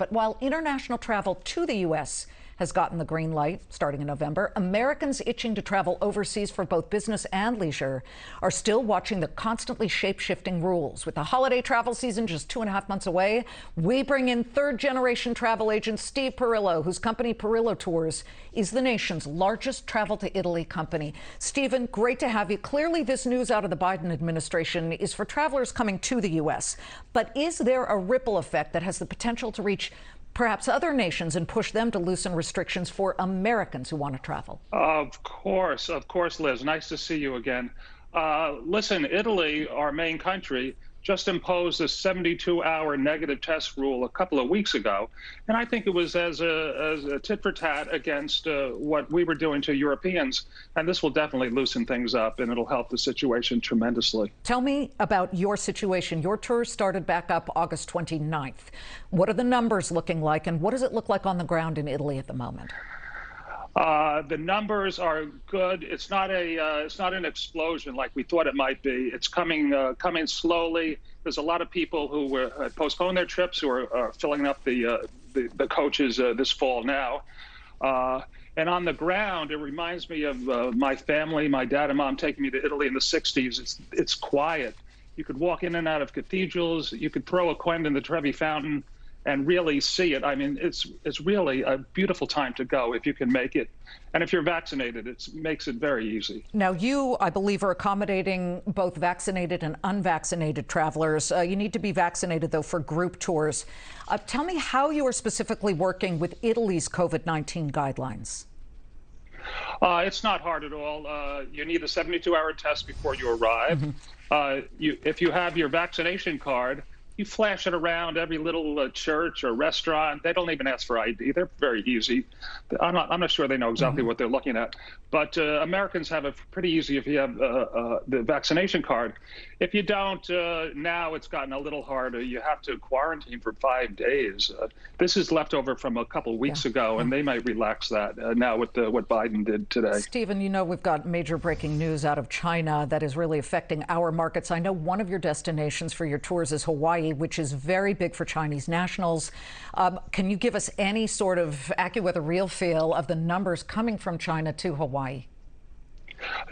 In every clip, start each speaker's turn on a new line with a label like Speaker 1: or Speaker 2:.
Speaker 1: But while international travel to the U.S. has gotten the green light starting in November, Americans itching to travel overseas for both business and leisure are still watching the constantly shape-shifting rules. With the holiday travel season just 2.5 months away, we bring in third-generation travel agent Steve Perillo, whose company Perillo Tours is the nation's largest travel-to-Italy company. Stephen, great to have you. Clearly, this news out of the Biden administration is for travelers coming to the U.S. But is there a ripple effect that has the potential to reach perhaps other nations and push them to loosen restrictions for Americans who want to travel?
Speaker 2: Of course, Liz. Nice to see you again. Listen, Italy, our main country, just imposed a 72-hour negative test rule a couple of weeks ago. And I think it was as a tit for tat against what we were doing to Europeans. And this will definitely loosen things up, and it'll help the situation tremendously.
Speaker 1: Tell me about your situation. Your tour started back up August 29th. What are the numbers looking like, and what does it look like on the ground in Italy at the moment?
Speaker 2: The numbers are good. It's not an explosion like we thought it might be. It's coming slowly. There's a lot of people who postponed their trips who are filling up the coaches this fall now. And on the ground, it reminds me of my family, my dad and mom taking me to Italy in the 60s. It's quiet. You could walk in and out of cathedrals. You could throw a coin in the Trevi Fountain and really see it. I mean, it's really a beautiful time to go if you can make it. And if you're vaccinated, it makes it very easy.
Speaker 1: Now, you, I believe, are accommodating both vaccinated and unvaccinated travelers. You need to be vaccinated, though, for group tours. Tell me how you are specifically working with Italy's COVID-19 guidelines.
Speaker 2: It's not hard at all. You need a 72-hour test before you arrive. If you have your vaccination card, you flash it around every little church or restaurant. They don't even ask for ID. They're very easy. I'm not sure they know exactly what they're looking at. But Americans have it pretty easy if you have the vaccination card. If you don't, now it's gotten a little harder. You have to quarantine for 5 days. This is leftover from a couple weeks ago, and they might relax that now with what Biden did today.
Speaker 1: Stephen, you know we've got major breaking news out of China that is really affecting our markets. I know one of your destinations for your tours is Hawaii, which is very big for Chinese nationals. Can you give us any sort of AccuWeather real feel of the numbers coming from China to Hawaii?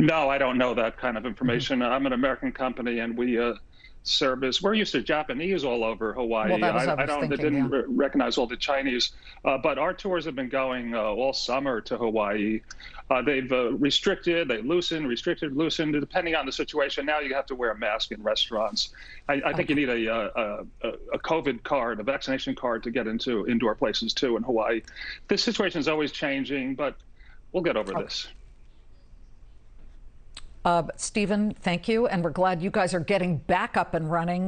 Speaker 2: No, I don't know that kind of information. I'm an American company, and we service. We're used to Japanese all over Hawaii.
Speaker 1: Well,
Speaker 2: I didn't recognize all the Chinese, but our tours have been going all summer to Hawaii. They've restricted, they loosened, restricted, loosened, depending on the situation. Now you have to wear a mask in restaurants. I think you need a COVID card, a vaccination card to get into indoor places too in Hawaii. This situation is always changing, but we'll get over this.
Speaker 1: Stephen, thank you. And we're glad you guys are getting back up and running.